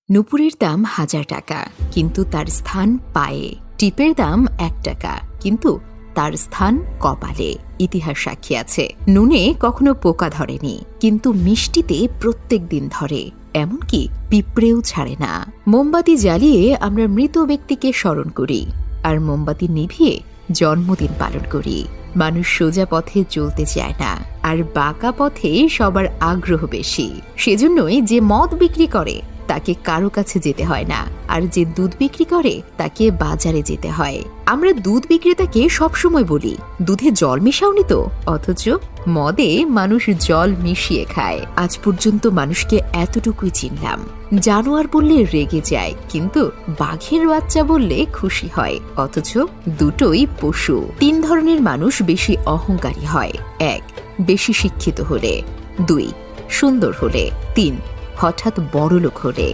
নুপুরের দাম ১,০০০ টাকা, কিন্তু তার স্থান পায়ে। টিপের দাম ১ টাকা, কিন্তু তার স্থান কপালে। ইতিহাস সাক্ষী আছে, নুনে কখনো পোকা ধরেনি, কিন্তু মিষ্টিতে প্রত্যেক দিন ধরে। এমনকি পিঁপড়েও ছাড়ে না। মোমবাতি জ্বালিয়ে আমরা মৃত ব্যক্তিকে স্মরণ করি, আর মোমবাতি নিভিয়ে জন্মদিন পালন করি। মানুষ সোজা পথে চলতে চায় না, আর বাঁকা পথে সবার আগ্রহ বেশি। সেজন্যই যে মদ বিক্রি করে তাকে কারো কাছে যেতে হয় না, আর যে দুধ বিক্রি করে তাকে বাজারে যেতে হয়। আমরা দুধ বিক্রেতাকে সবসময় বলি, দুধে জল মিশাওনি তো, অথচ মদে মানুষ জল মিশিয়ে খায়। আজ পর্যন্ত মানুষকে এতটুকুই চিনলাম, জানোয়ার বললে রেগে যায়, কিন্তু বাঘের বাচ্চা বললে খুশি হয়। অথচ দুটোই পশু। ৩ ধরনের মানুষ বেশি অহংকারী হয়। ১. বেশি শিক্ষিত হলে। ২. সুন্দর হলে। ৩. হঠাৎ বড়লোক হলে।